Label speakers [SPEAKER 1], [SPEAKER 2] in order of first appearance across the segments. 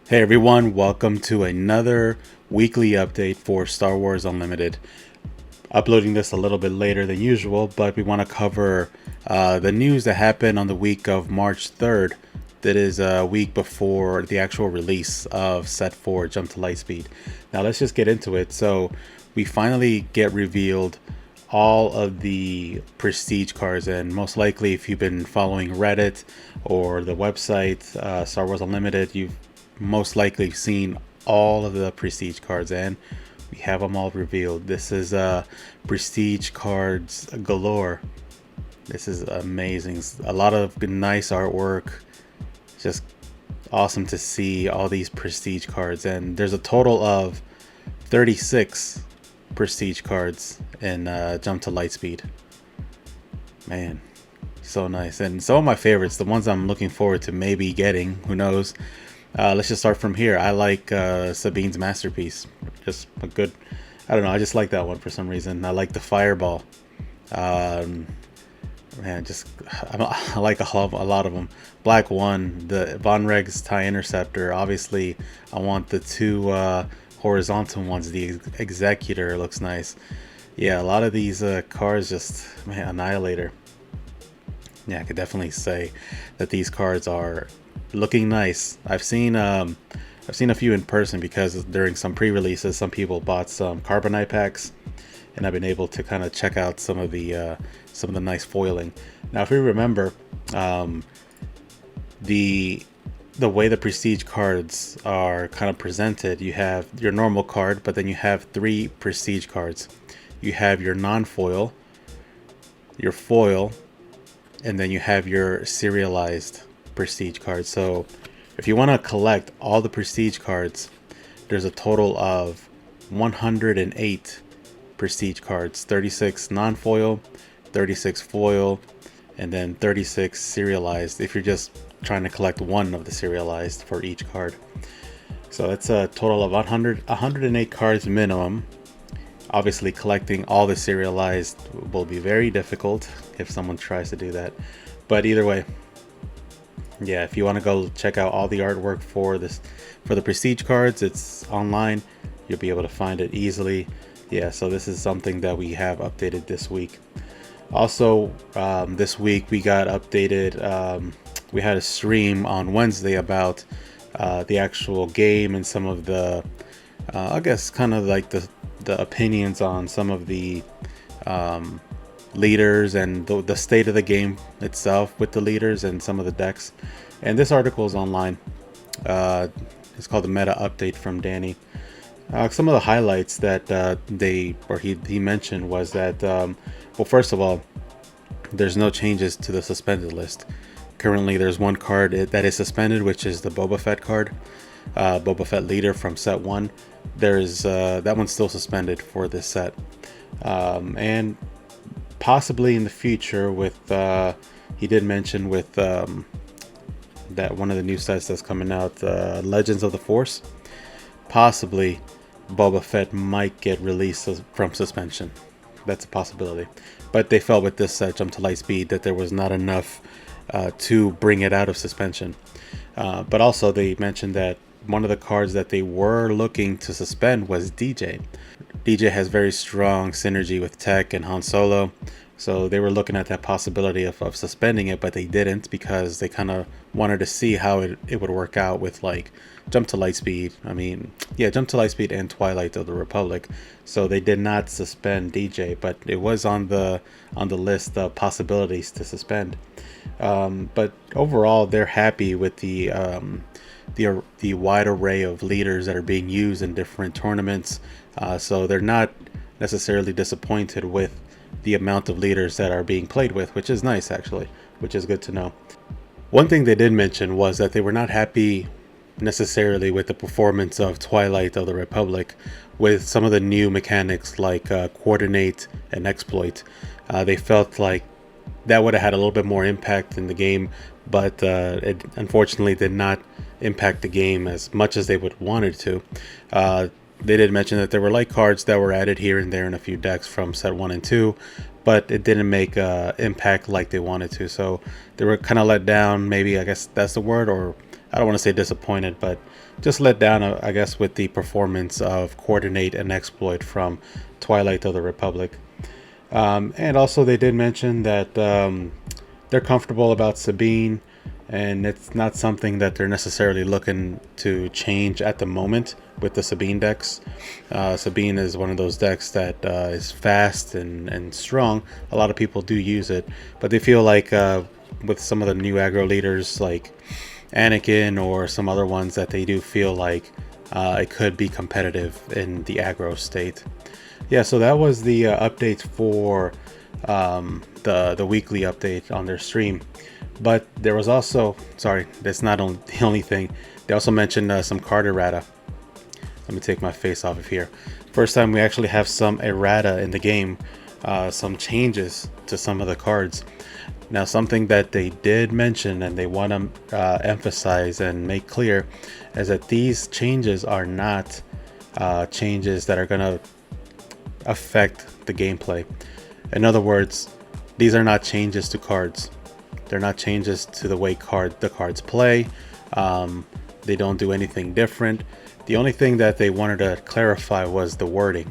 [SPEAKER 1] Hey everyone, welcome to another weekly update for Star Wars Unlimited. Uploading this a little bit later than usual, but we want to cover the news that happened on the week of March 3rd. That is a week before the actual release of Set 4 Jump to Lightspeed. Now let's just get into it. So we finally get revealed all of the prestige cards, and most likely if you've been following Reddit or the website Star Wars Unlimited, you've most likely seen all of the prestige cards, and we have them all revealed. This is prestige cards galore. This is amazing. A lot of nice artwork. Just awesome to see all these prestige cards, and there's a total of 36 prestige cards in Jump to Lightspeed. Man, so nice. And some of my favorites, the ones I'm looking forward to maybe getting, who knows. Let's just start from here. I like Sabine's Masterpiece. Just a good, I don't know, I just like that one for some reason. I like the Fireball. Um, Man, just I like a lot of them. Black One, the Von Reg's TIE Interceptor. Obviously, I want the two horizontal ones. The Executor looks nice. Yeah, a lot of these cards just, man, Annihilator. Yeah, I could definitely say that these cards are looking nice. I've seen a few in person because during some pre-releases, some people bought some Carbonite packs, and I've been able to kind of check out some of the nice foiling. Now, if you remember, um, the the way the prestige cards are kind of presented, you have your normal card, but then you have three prestige cards. You have your non-foil, your foil, and then you have your serialized prestige cards. So if you want to collect all the prestige cards, there's a total of 108 prestige cards, 36 non-foil, 36 foil, and then 36 serialized if you're just trying to collect one of the serialized for each card. So that's a total of 108 cards minimum. Obviously, collecting all the serialized will be very difficult if someone tries to do that. But either way, yeah, if you want to go check out all the artwork for the prestige cards, it's online. You'll be able to find it easily. Yeah, so this is something that we have updated this week. Also, this week we got updated. We had a stream on Wednesday about the actual game and some of the, I guess, kind of like the opinions on some of the leaders and the state of the game itself with the leaders and some of the decks. And this article is online. It's called the Meta Update from Danny. Some of the highlights that he mentioned was that, well, first of all, there's no changes to the suspended list. Currently, there's one card that is suspended, which is the Boba Fett card, Boba Fett leader from set 1. There's that one's still suspended for this set, and possibly in the future with he did mention with that one of the new sets that's coming out, Legends of the Force, possibly Boba Fett might get released from suspension. That's a possibility. But they felt with this set, Jump to Lightspeed, that there was not enough to bring it out of suspension. But also they mentioned that one of the cards that they were looking to suspend was DJ. DJ has very strong synergy with Tech and Han Solo. So they were looking at that possibility of suspending it, but they didn't because they kind of wanted to see how it would work out with like Jump to Lightspeed. I mean, yeah, Jump to Lightspeed and Twilight of the Republic. So they did not suspend DJ, but it was on the list of possibilities to suspend. But overall, they're happy with the wide array of leaders that are being used in different tournaments. So they're not necessarily disappointed with the amount of leaders that are being played with, which is nice actually, which is good to know. One thing they did mention was that they were not happy necessarily with the performance of Twilight of the Republic with some of the new mechanics like coordinate and exploit. They felt like that would have had a little bit more impact in the game, but it unfortunately did not impact the game as much as they would wanted to. They did mention that there were light cards that were added here and there in a few decks from set 1 and 2, but it didn't make impact like they wanted to. So they were kind of let down, maybe, I guess that's the word, or I don't want to say disappointed, but just let down, I guess, with the performance of Coordinate and Exploit from Twilight of the Republic. And also, they did mention that they're comfortable about Sabine, and it's not something that they're necessarily looking to change at the moment with the Sabine decks. Sabine is one of those decks that is fast and strong. A lot of people do use it, but they feel like with some of the new aggro leaders like Anakin or some other ones, that they do feel like it could be competitive in the aggro state. Yeah, so that was the update for the weekly update on their stream. But there was also, sorry, that's not the only thing. They also mentioned some card errata. Let me take my face off of here. First time we actually have some errata in the game, some changes to some of the cards. Now, something that they did mention and they want to emphasize and make clear is that these changes are not changes that are going to affect the gameplay. In other words, these are not changes to cards. They're not changes to the way the cards play. They don't do anything different. The only thing that they wanted to clarify was the wording.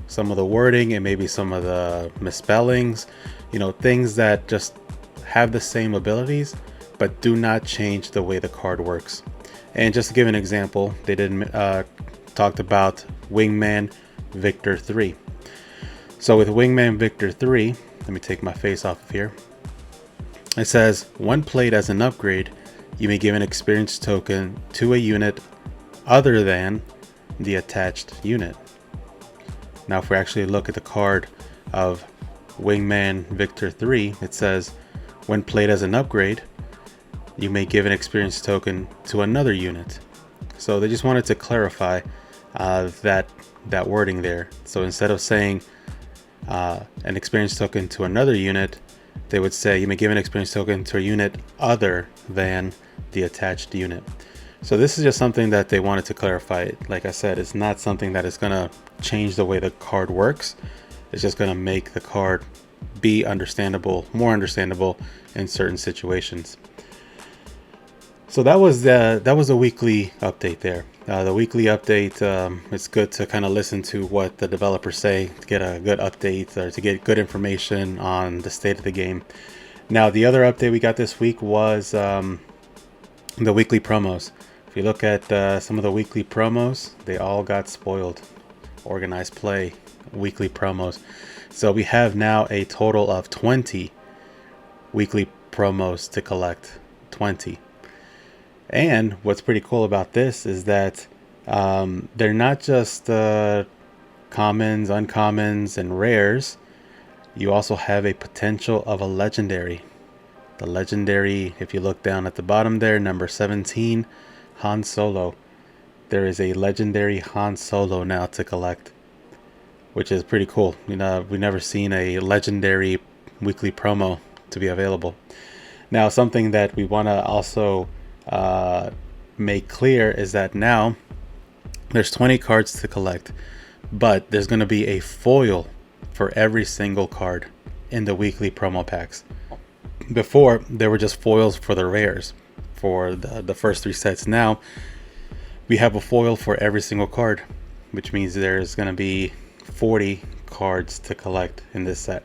[SPEAKER 1] Some of the wording and maybe some of the misspellings, things that just have the same abilities but do not change the way the card works. And just to give an example, they talked about Wingman Victor 3. So with Wingman Victor 3, let me take my face off of here. It says, when played as an upgrade, you may give an experience token to a unit other than the attached unit. Now, if we actually look at the card of Wingman Victor 3, it says, when played as an upgrade, you may give an experience token to another unit. So they just wanted to clarify that wording there. So instead of saying an experience token to another unit, they would say you may give an experience token to a unit other than the attached unit. So this is just something that they wanted to clarify. Like I said, it's not something that is going to change the way the card works. It's just going to make the card be more understandable in certain situations. So that was a weekly update there. The weekly update, it's good to kind of listen to what the developers say to get a good update or to get good information on the state of the game. Now, the other update we got this week was the weekly promos. If you look at some of the weekly promos, they all got spoiled. Organized play, weekly promos. So we have now a total of 20 weekly promos to collect. 20. And what's pretty cool about this is that they're not just commons, uncommons, and rares. You also have a potential of a legendary. The legendary, if you look down at the bottom there, number 17, Han Solo. There is a legendary Han Solo now to collect, which is pretty cool. We've never seen a legendary weekly promo to be available. Now, something that we want to also make clear is that now there's 20 cards to collect, but there's going to be a foil for every single card in the weekly promo packs. Before, there were just foils for the rares for the first 3 sets. Now we have a foil for every single card, which means there's going to be 40 cards to collect in this set.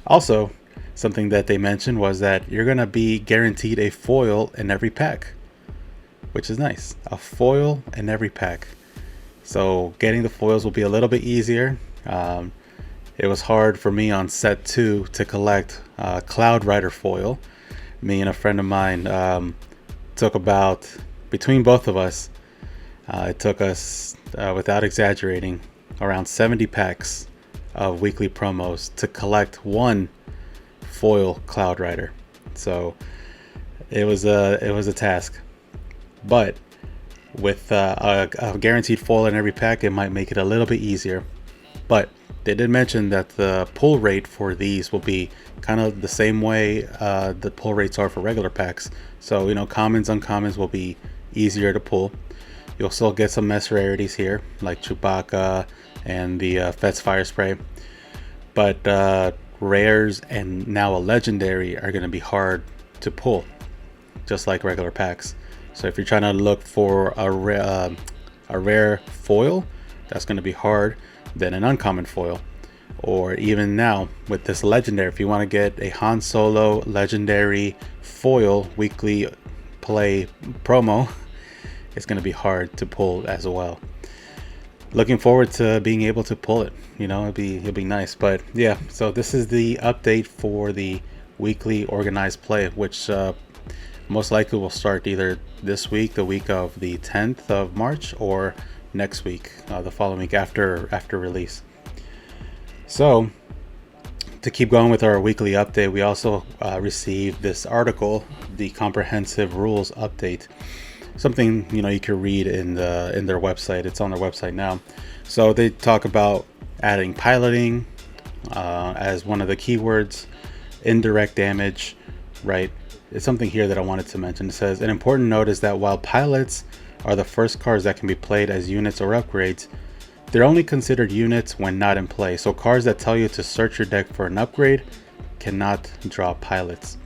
[SPEAKER 1] Also, something that they mentioned was that you're going to be guaranteed a foil in every pack, which is nice. A foil in every pack. So getting the foils will be a little bit easier. It was hard for me on set 2 to collect Cloud Rider foil. Me and a friend of mine took about, between both of us, it took us, without exaggerating, around 70 packs of weekly promos to collect one foil Cloud Rider. So it was a task, but with a guaranteed foil in every pack, it might make it a little bit easier. But they did mention that the pull rate for these will be kind of the same way the pull rates are for regular packs. So commons, uncommons will be easier to pull. You'll still get some mess rarities here like Chewbacca and the Fet's Fire Spray, but rares and now a legendary are going to be hard to pull, just like regular packs. So if you're trying to look for a rare foil, that's going to be hard than an uncommon foil. Or even now with this legendary, if you want to get a Han Solo legendary foil weekly play promo, it's going to be hard to pull as well. Looking forward to being able to pull it. You know, it'll be nice. But yeah, so this is the update for the weekly organized play, which most likely will start either this week, the week of the 10th of March, or next week, the following week after release. So to keep going with our weekly update, we also received this article, the comprehensive rules update. Something, you know, you can read in their website. It's on their website now. So they talk about adding piloting as one of the keywords, indirect damage, right? It's something here that I wanted to mention. It says an important note is that while pilots are the first cards that can be played as units or upgrades, they're only considered units when not in play. So cards that tell you to search your deck for an upgrade cannot draw pilots.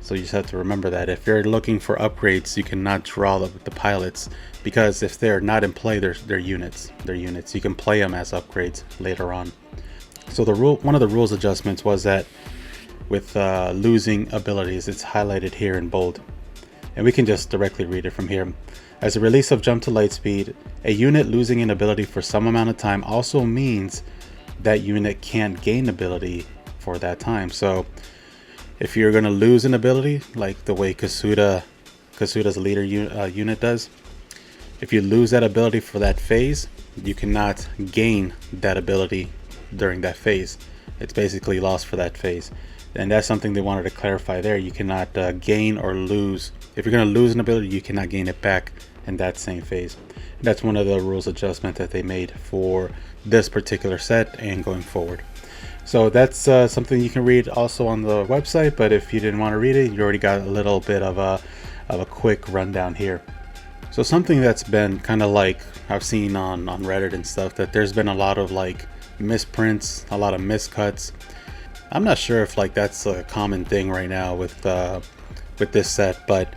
[SPEAKER 1] So you just have to remember that if you're looking for upgrades, you cannot draw the pilots, because if they're not in play, they're units. They're units. You can play them as upgrades later on. So one of the rules adjustments was that with losing abilities, it's highlighted here in bold, and we can just directly read it from here. As a release of Jump to Lightspeed, a unit losing an ability for some amount of time also means that unit can't gain ability for that time. So if you're going to lose an ability, like the way Kasuda's leader unit does, if you lose that ability for that phase, you cannot gain that ability during that phase. It's basically lost for that phase. And that's something they wanted to clarify there. You cannot gain or lose. If you're going to lose an ability, you cannot gain it back in that same phase. That's one of the rules adjustment that they made for this particular set and going forward. So that's something you can read also on the website, but if you didn't want to read it, you already got a little bit of a quick rundown here. So something that's been kind of like I've seen on Reddit and stuff, that there's been a lot of like misprints, a lot of miscuts. I'm not sure if like that's a common thing right now with this set, but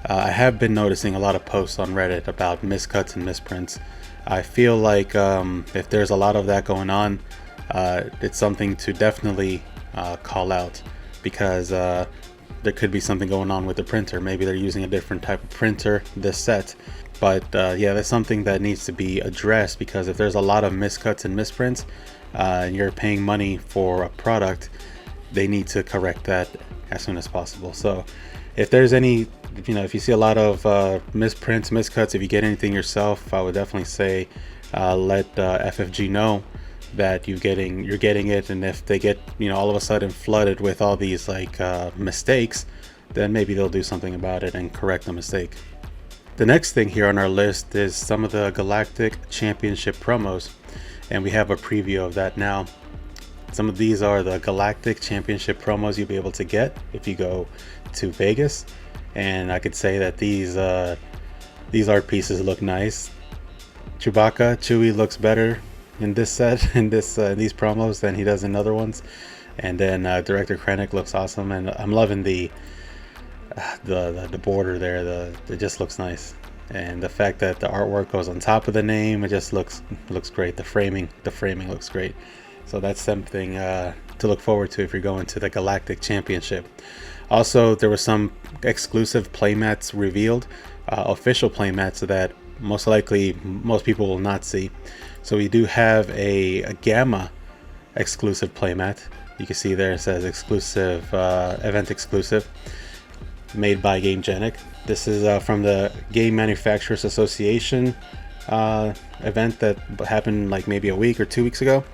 [SPEAKER 1] I have been noticing a lot of posts on Reddit about miscuts and misprints. I feel like if there's a lot of that going on, it's something to definitely call out, because there could be something going on with the printer. Maybe they're using a different type of printer this set. But yeah, that's something that needs to be addressed, because if there's a lot of miscuts and misprints and you're paying money for a product, they need to correct that as soon as possible. So if there's any, if you see a lot of misprints, miscuts, if you get anything yourself, I would definitely say let FFG know that you're getting it. And if they get all of a sudden flooded with all these like mistakes, then maybe they'll do something about it and correct the mistake. The next thing here on our list is some of the Galactic Championship promos, and we have a preview of that now. Some of these are the Galactic Championship promos you'll be able to get if you go to Vegas, and I could say that these art pieces look nice. Chewie looks better in this set, in these promos, than he does in other ones. And then Director Krennic looks awesome, and I'm loving the border there. It just looks nice, and the fact that the artwork goes on top of the name, it just looks great. The framing looks great. So that's something to look forward to if you're going to the Galactic Championship. Also, there were some exclusive playmats revealed, official playmats that most likely most people will not see. So we do have a Gamma exclusive playmat. You can see there it says exclusive, event exclusive, made by GameGenic. This is from the Game Manufacturers Association event that happened like maybe a week or 2 weeks ago.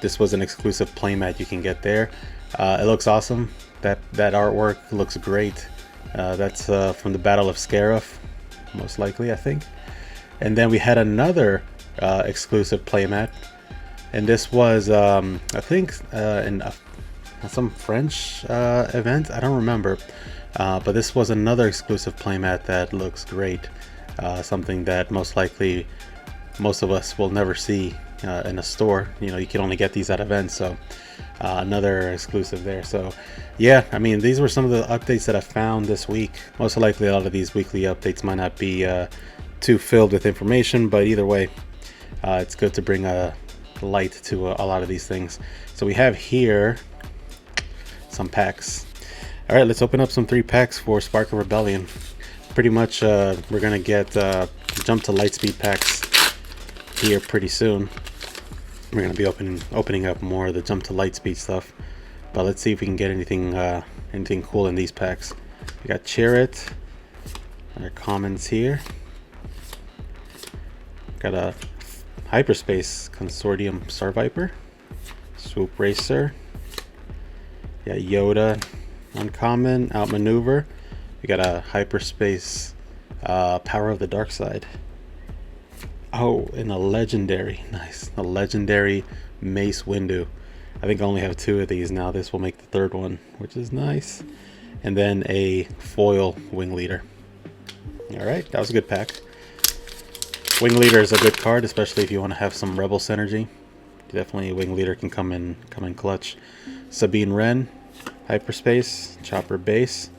[SPEAKER 1] This was an exclusive playmat you can get there. It looks awesome. That artwork looks great. That's from the Battle of Scarif, most likely, I think. And then we had another exclusive playmat, and this was I think in some French event. I don't remember. But this was another exclusive playmat that looks great. Something that most likely most of us will never see in a store. You know, you can only get these at events, so another exclusive there. So yeah, I mean, these were some of the updates that I found this week. Most likely a lot of these weekly updates might not be too filled with information, but either way, it's good to bring a light to a lot of these things. So we have here some packs. All right, let's open up some 3-packs for Spark of Rebellion. Pretty much we're gonna get jump to Lightspeed packs here pretty soon. We're gonna be opening up more of the jump to Lightspeed stuff, but let's see if we can get anything cool in these packs. We got Chariot, our commons here. Got a Hyperspace Consortium Star Viper, Swoop Racer. Yeah, Yoda uncommon, Outmaneuver. We got a Hyperspace Power of the Dark Side. Oh, and a legendary, nice, a legendary Mace Windu. I think I only have 2 of these now. This will make the 3rd one, which is nice. And then a foil Wing Leader. All right, that was a good pack. Wing Leader is a good card, especially if you want to have some Rebel synergy. Definitely, Wing Leader can come in clutch. Sabine Wren, Hyperspace, Chopper Base.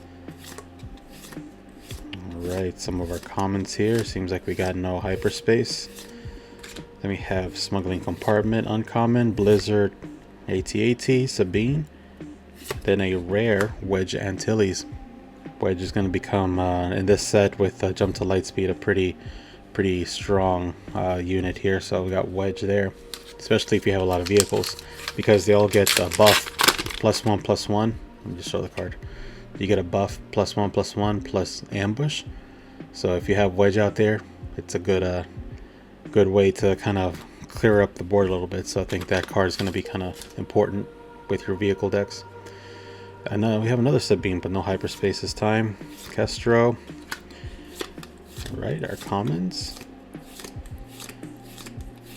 [SPEAKER 1] Alright, some of our commons here. Seems like we got no Hyperspace. Then we have Smuggling Compartment, uncommon, Blizzard, AT-AT, Sabine. Then a rare Wedge Antilles. Wedge is going to become, in this set with Jump to Lightspeed, a pretty strong unit here. So we got Wedge there, especially if you have a lot of vehicles, because they all get a buff +1/+1. Let me just show the card. You get a buff +1/+1 plus ambush. So if you have Wedge out there, it's a good way to kind of clear up the board a little bit. So I think that card is going to be kind of important with your vehicle decks. And we have another Sabine, but no Hyperspace this time. Kestro. Alright, our commons.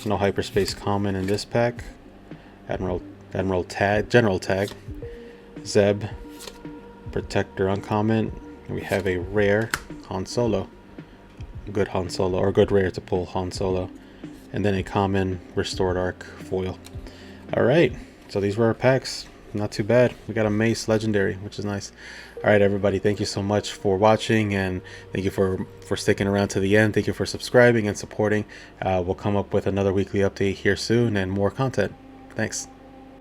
[SPEAKER 1] No Hyperspace common in this pack. Admiral Tag, General Tag. Zeb. Protector uncommon. We have a rare Han Solo. Good Han Solo, or good rare to pull Han Solo. And then a common Restored Arc foil. Alright, so these were our packs. Not too bad. We got a Mace Legendary, which is nice. Alright everybody, thank you so much for watching, and thank you for sticking around to the end. Thank you for subscribing and supporting. We'll come up with another weekly update here soon and more content. Thanks.